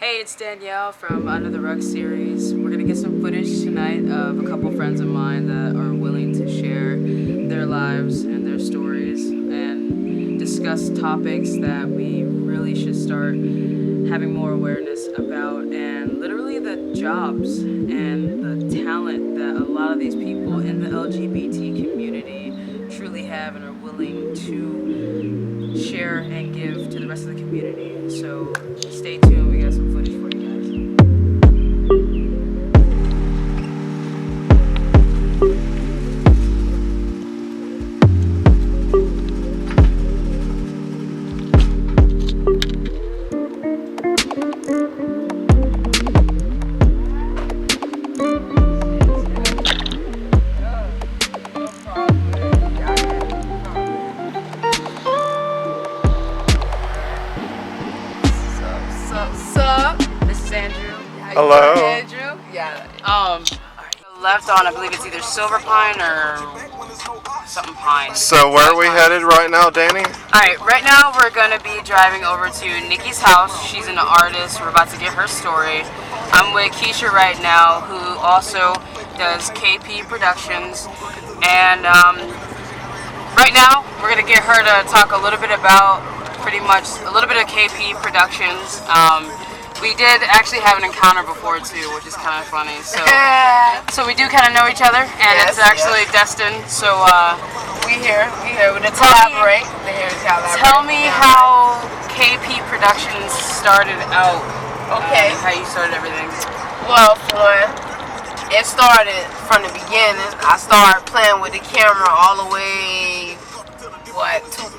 Hey, it's Danielle from Under the Rug Series. We're going to get some footage tonight of a couple friends of mine that are willing to share their lives and their stories and discuss topics that we really should start having more awareness about, and literally the jobs and the talent that a lot of these people in the LGBT community truly have and are willing to share and give to the rest of the community. So stay tuned, we got some footage for you guys. Hello. Andrew. Yeah. Left on, I believe it's either Silver Pine or something Pine. So where are we headed right now, Danny? Alright, right now we're going to be driving over to Nikki's house. She's an artist. We're about to get her story. I'm with Keisha right now, who also does KP Productions. And right now we're going to get her to talk a little bit about pretty much a little bit of KP Productions. We did actually have an encounter before too, which is kind of funny. So we do kind of know each other, and yes, it's actually destined. So we here to collaborate. Tell me how KP Productions started out. Okay. How you started everything. Well, it started from the beginning. I started playing with the camera all the way 2000,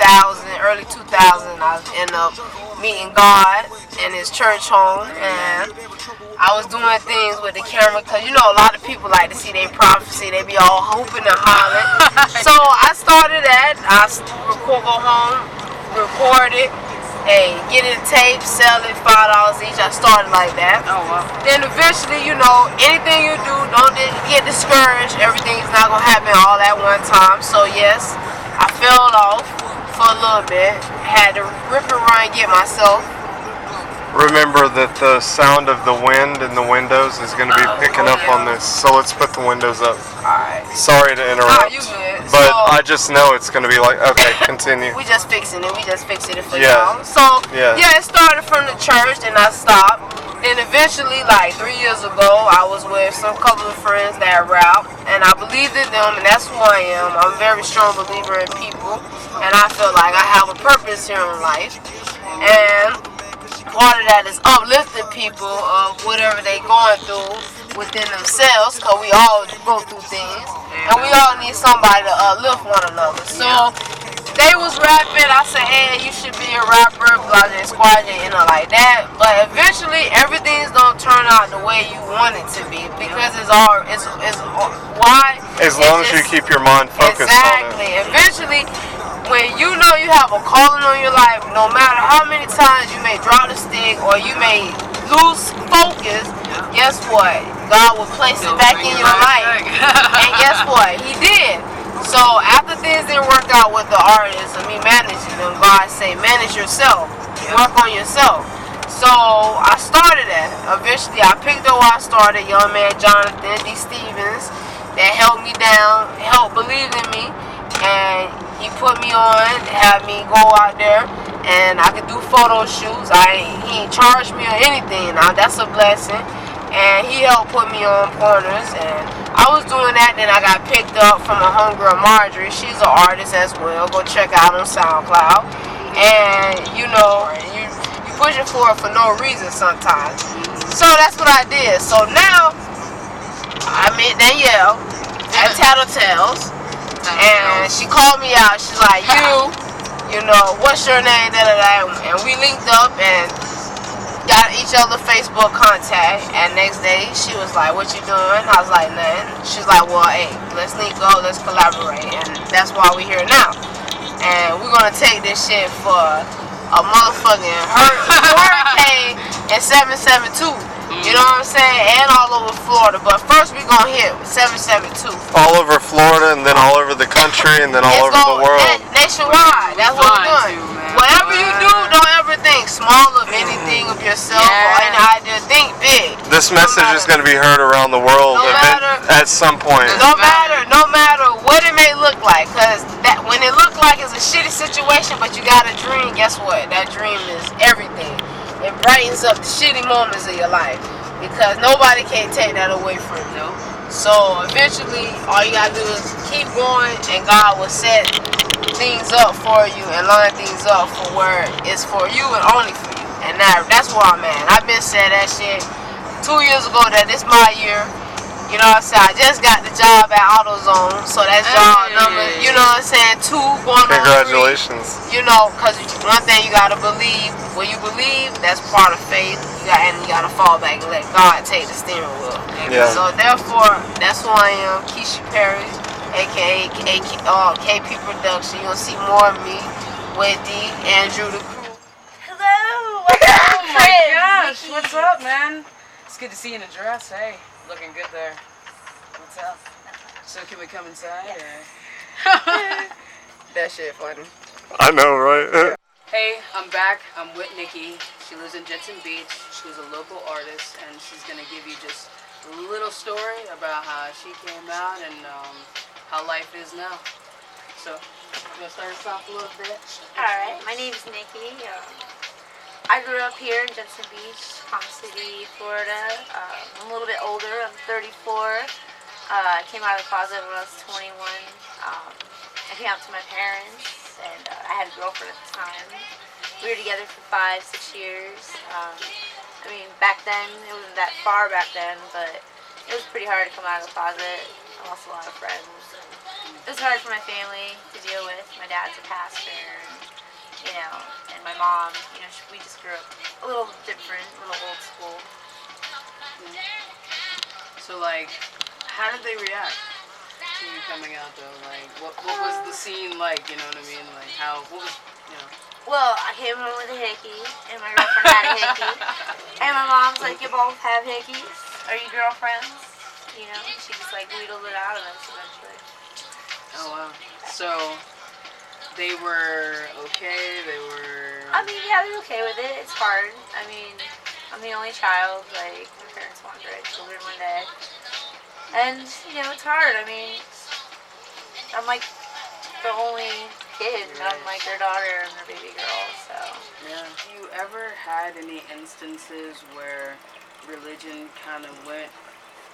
early 2000. I ended up meeting God in his church home, and I was doing things with the camera because a lot of people like to see their prophecy. They be all hooping and hollering. So I started that. I go home, record it, get it taped, sell it $5 each. I started like that. Oh wow. Then eventually, anything you do, don't get discouraged. Everything's not gonna happen all at one time. So yes, I fell off for a little bit. Had to rip and run, get myself. Remember that the sound of the wind in the windows is going to be picking up on this, so let's put the windows up. Alright. Sorry to interrupt, you good. but I just know it's going to be like, okay, continue. We just fixing it. We just fixing it for Yeah. y'all. So, it started from the church, and I stopped. Then eventually, like 3 years ago, I was with some couple of friends that rap, and I believed in them, and that's who I am. I'm a very strong believer in people, and I feel like I have a purpose here in life. And part of that is uplifting people of whatever they going through within themselves, because we all go through things, and we all need somebody to uplift one another. So they was rapping. I said, hey, you should be a rapper, blase squad, like that. But eventually, everything's gonna turn out the way you want it to be, because it's why. As long as you keep your mind focused on it. Eventually, when you know you have a calling on your life, no matter how many times you may drop the stick or you may lose focus, guess what? God will place it back in your life. And guess what? He did. So after things didn't work out with the artists and me managing them, God say, manage yourself. Work on yourself. So I started that. Eventually I picked up where I started, young man Jonathan D. Stevens, that held me down, helped believe in me, and he put me on, had me go out there, and I could do photo shoots. He ain't charged me or anything. Now that's a blessing. And he helped put me on corners, and I was doing that. Then I got picked up from a homegirl, Marjorie. She's an artist as well. Go check her out on SoundCloud. And you pushing for it for no reason sometimes. So that's what I did. So now I met Danielle at Tattletales. And she called me out. She's like, what's your name? And we linked up and got each other Facebook contact. And next day, she was like, what you doing? I was like, nothing. She's like, well, hey, let's link up, let's collaborate. And that's why we're here now. And we're going to take this shit for a motherfucking hurricane in 772. You know what I'm saying? And all over Florida. But first we're going to hit 772. All over Florida, and then all over the country, and then all over the world. Nationwide. That's what we're doing. Whatever you do, don't ever think small. small of anything of yourself or any idea. Think big. This message is going to be heard around the world at some point. No matter what it may look like, because that when it look like it's a shitty situation, but you got a dream. Guess what? That dream is everything. It brightens up the shitty moments of your life because nobody can take that away from you. So eventually, all you gotta do is keep going, and God will set things up for you and line things up for where it's for you and only for you. And that's where I'm at. I've been saying that shit 2 years ago that this my year. You know what I'm saying? I just got the job at AutoZone, so that's job number, you know what I'm saying, 2 going on 3. Congratulations. You know, because one thing you gotta believe, when you believe, that's part of faith. You gotta fall back and let God take the steering wheel. Yeah. So therefore, that's who I am, Keisha Perry, aka KP Production. You'll see more of me with Andrew the crew. Hello. What's up, Oh my gosh, what's up, man? It's good to see you in a dress. Hey, looking good there. What's up? So can we come inside? That shit funny. I know, right? Hey, I'm back. I'm with Nikki. She lives in Jensen Beach. She's a local artist, and she's gonna give you just a little story about how she came out and how life is now. So, you wanna start us off a little bit? Alright, my name's Nikki. I grew up here in Jensen Beach, Palm City, Florida. I'm a little bit older. I'm 34. I came out of the closet when I was 21. I came out to my parents, and I had a girlfriend at the time. We were together for 5-6 years. I mean, back then, it wasn't that far back then, but it was pretty hard to come out of the closet. I lost a lot of friends. It was hard for my family to deal with. My dad's a pastor, and my mom, we just grew up a little different, a little old school. So, like, how did they react to you coming out, though? Like, what was the scene like, you know what I mean? Like, what was, Well, I came home with a hickey, and my girlfriend had a hickey. And my mom's like, you both have hickeys? Are you girlfriends? She just, wheedled it out of us eventually. Oh, wow. So, they were okay? I mean, yeah, they're okay with it. It's hard. I mean, I'm the only child. My parents wanted to have children one day. And, it's hard. I mean, I'm like the only kid. I'm like their daughter and their baby girl, so. Yeah. Have you ever had any instances where religion kind of went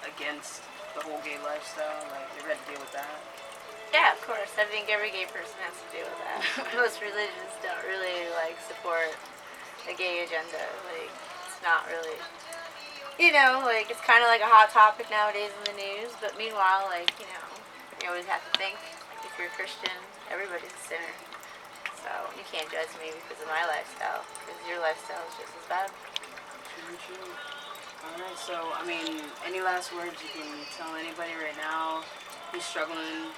against the whole gay lifestyle? Like, you ever had to deal with that? Yeah, of course. I think every gay person has to deal with that. Most religions don't really, support the gay agenda. It's not really, it's kind of like a hot topic nowadays in the news. But meanwhile, you always have to think, if you're a Christian, everybody's a sinner. So you can't judge me because of my lifestyle, because your lifestyle is just as bad. True. Alright, so, I mean, any last words you can tell anybody right now who's struggling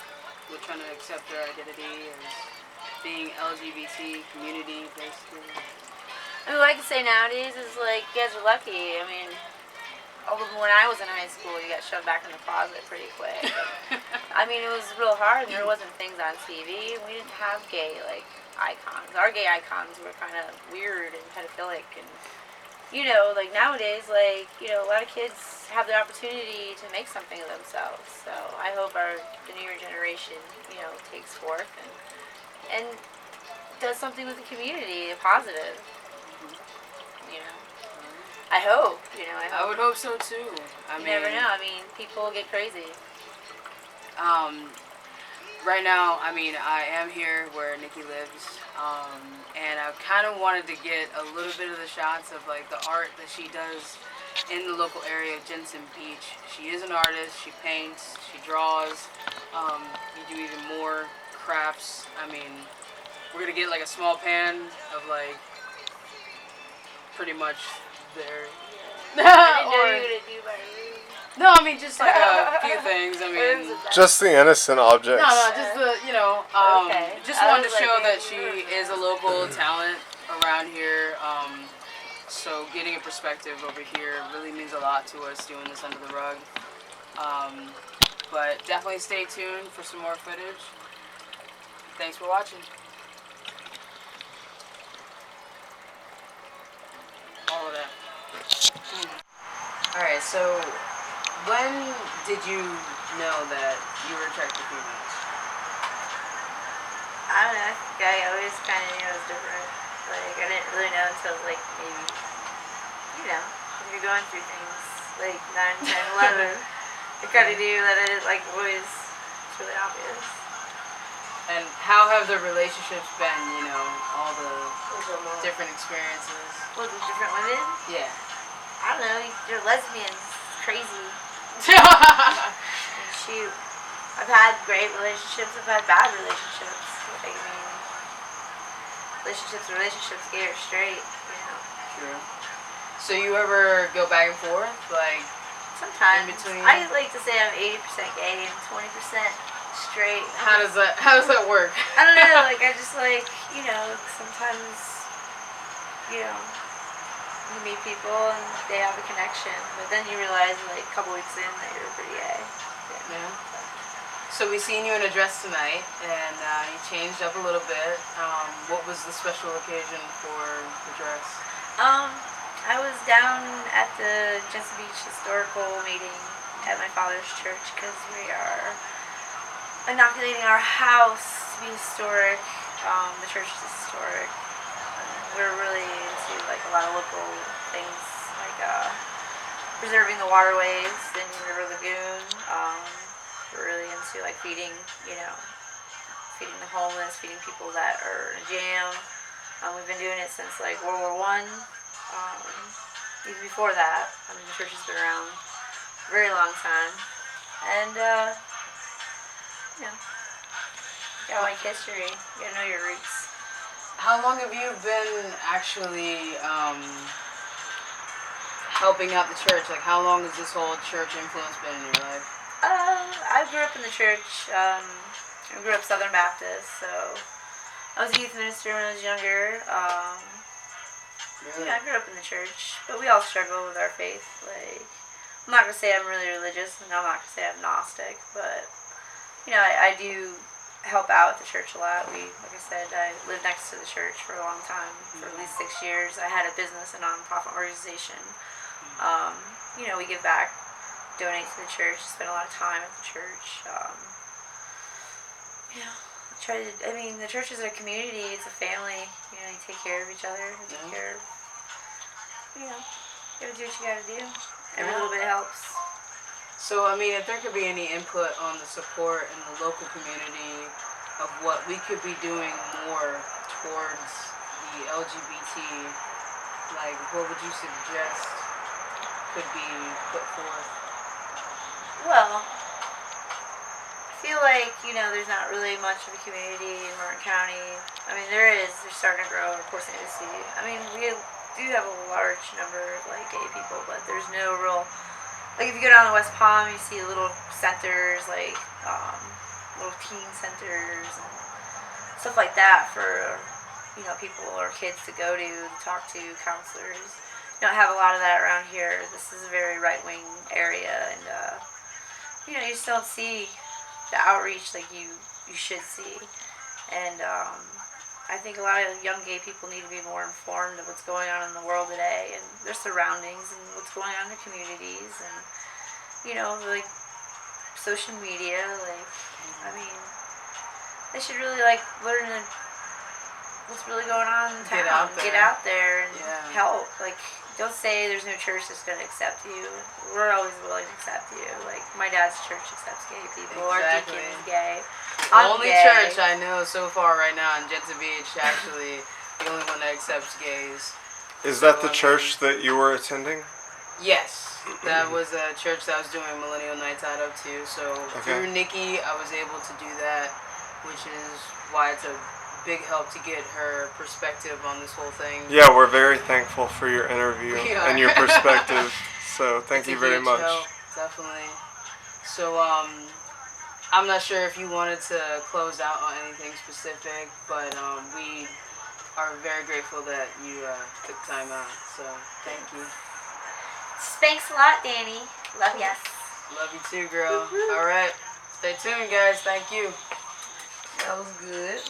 with trying to accept their identity as being LGBT community, basically? I mean, what I can say nowadays is, you guys are lucky. I mean, when I was in high school, you got shoved back in the closet pretty quick. I mean, it was real hard, and there wasn't things on TV. We didn't have gay, icons. Our gay icons were kind of weird and pedophilic, and, nowadays, a lot of kids have the opportunity to make something of themselves. So I hope the newer generation, takes forth and does something with the community, positive. I hope, I would hope so too. You never know. I mean, people get crazy. Right now, I mean, I am here where Nikki lives, and I kind of wanted to get a little bit of the shots of the art that she does in the local area of Jensen Beach. She is an artist. She paints. She draws. You do even more crafts. I mean, we're gonna get a small pan of pretty much there. No, I mean just a few things. I mean, just the innocent objects. No, just the Okay. Just wanted to show that she is a local talent around here. So getting a perspective over here really means a lot to us doing this under the rug. But definitely stay tuned for some more footage. Thanks for watching. Alright, so when did you know that you were attracted to females? I don't know. I think I always kind of knew I was different. Like, I didn't really know until, like, maybe, when you're going through things, like 9, 10, 11. I kind of knew that it, like, was it's really obvious. And how have the relationships been, all the different experiences? With the different women? Yeah. I don't know. They're lesbians. It's crazy. And shoot. I've had great relationships. I've had bad relationships. Like, I mean, relationships, gay or straight, True. So you ever go back and forth, like sometimes? In between? I like to say I'm 80% gay and 20% straight. How does that work? I don't know. Like, I just like, sometimes, you meet people and they have a connection, but then you realize like a couple weeks in that you're pretty gay. Yeah. So we seen you in a dress tonight, and you changed up a little bit. What was the special occasion for the dress? I was down at the Jensen Beach Historical meeting at my father's church because we are inoculating our house to be historic. The church is historic. We're really into like a lot of local things, like preserving the waterways in River Lagoon. We're really into like feeding the homeless, feeding people that are in jam. We've been doing it since like World War I. Even before that, the church has been around a very long time. And, you gotta like history. You gotta know your roots. How long have you been actually helping out the church? Like, how long has this whole church influence been in your life? I grew up in the church. I grew up Southern Baptist, so I was a youth minister when I was younger. Really? I grew up in the church, but we all struggle with our faith. Like, I'm not gonna say I'm really religious, and I'm not gonna say I'm Gnostic, but I do help out at the church a lot. Like I said, I lived next to the church for a long time, for at least 6 years. I had a business, a non-profit organization. We give back, donate to the church, spend a lot of time at the church. The church is a community, it's a family. You take care of each other, you take care of, you gotta do what you gotta do. Every little bit helps. So, if there could be any input on the support in the local community of what we could be doing more towards the LGBT, like, what would you suggest could be put forth? Well, I feel like, there's not really much of a community in Martin County. There is. They're starting to grow, of course, in the city. We do have a large number of, gay people, but there's no real... Like, if you go down to West Palm, you see little centers, little teen centers and stuff like that for, people or kids to go to, talk to, counselors. You don't have a lot of that around here. This is a very right-wing area, and, you just don't see the outreach like you should see. And, I think a lot of young gay people need to be more informed of what's going on in the world today and their surroundings and what's going on in their communities and, social media. They should really, learn what's really going on in town. Get out there and help. Don't say there's no church that's going to accept you. We're always willing to accept you. My dad's church accepts gay people. Exactly. Our deacon is gay. Only church I know so far right now in Jensen Beach, actually, the only one that accepts gays. Is that the church that you were attending? Yes. That was a church that I was doing Millennial Nights out of too. So through Nicky, I was able to do that, which is why it's a big help to get her perspective on this whole thing. Yeah, we're very thankful for your interview and your perspective. So thank you very much. Help, definitely. So I'm not sure if you wanted to close out on anything specific, but we are very grateful that you took time out. So thank you. Thanks a lot, Danny. Love ya. Love you too, girl. All right. Stay tuned, guys. Thank you. That was good.